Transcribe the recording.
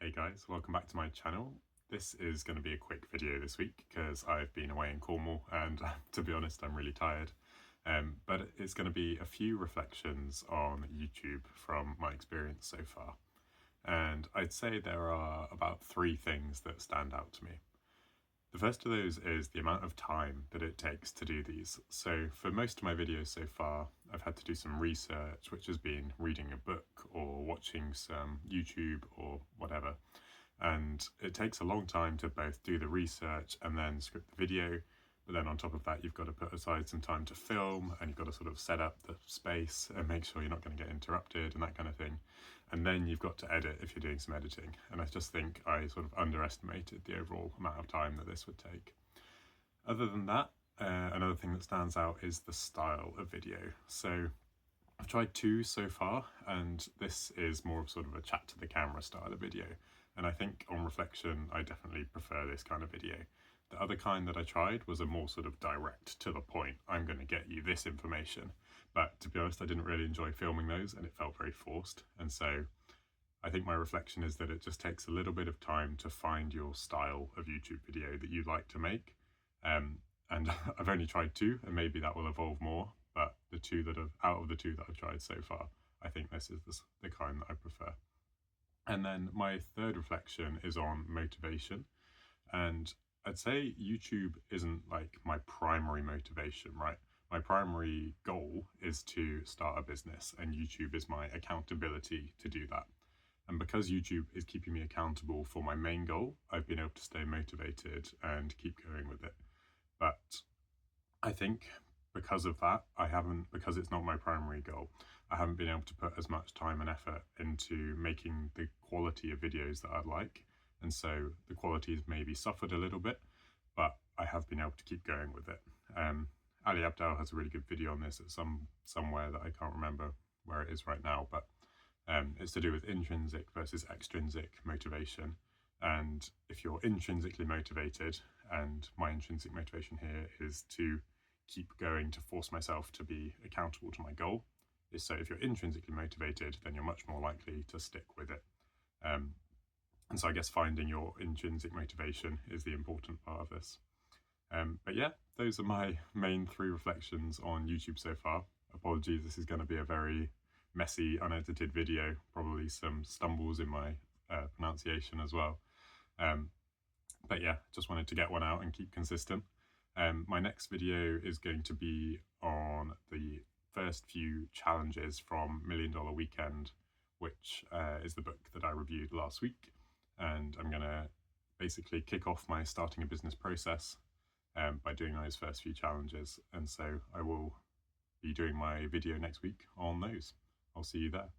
Hey guys, welcome back to my channel. This is going to be a quick video this week because I've been away in Cornwall and to be honest I'm really tired. But it's going to be a few reflections on YouTube from my experience so far. And I'd say there are about three things that stand out to me. The first of those is the amount of time that it takes to do these. So for most of my videos so far, I've had to do some research, which has been reading a book or watching some YouTube or whatever. And it takes a long time to both do the research and then script the video. But then on top of that, you've got to put aside some time to film and you've got to sort of set up the space and make sure you're not going to get interrupted and that kind of thing. And then you've got to edit if you're doing some editing. And I just think I sort of underestimated the overall amount of time that this would take. Other than that, another thing that stands out is the style of video. So I've tried two so far, and this is more of sort of a chat to the camera style of video. And I think on reflection, I definitely prefer this kind of video. The other kind that I tried was a more sort of direct to the point, I'm going to get you this information. But to be honest, I didn't really enjoy filming those and it felt very forced. And so I think my reflection is that it just takes a little bit of time to find your style of YouTube video that you like to make. And I've only tried two, and maybe that will evolve more. But the two that have, out of the two that I've tried so far, I think this is the kind that I prefer. And then my third reflection is on motivation. And I'd say YouTube isn't like my primary motivation, right? My primary goal is to start a business, and YouTube is my accountability to do that. And because YouTube is keeping me accountable for my main goal, I've been able to stay motivated and keep going with it. But I think because of that, because it's not my primary goal, I haven't been able to put as much time and effort into making the quality of videos that I'd like. And so the quality has maybe suffered a little bit, but I have been able to keep going with it. Ali Abdal has a really good video on this at somewhere that I can't remember where it is right now, but it's to do with intrinsic versus extrinsic motivation. And if you're intrinsically motivated, and my intrinsic motivation here is to keep going, to force myself to be accountable to my goal, is so if you're intrinsically motivated, then you're much more likely to stick with it. And so I guess finding your intrinsic motivation is the important part of this. But yeah, those are my main three reflections on YouTube so far. Apologies, this is going to be a very messy, unedited video, probably some stumbles in my pronunciation as well. But yeah, just wanted to get one out and keep consistent. My next video is going to be on the first few challenges from $1 Million Weekend, which is the book that I reviewed last week. And I'm going to basically kick off my starting a business process by doing those first few challenges. And so I will be doing my video next week on those. I'll see you there.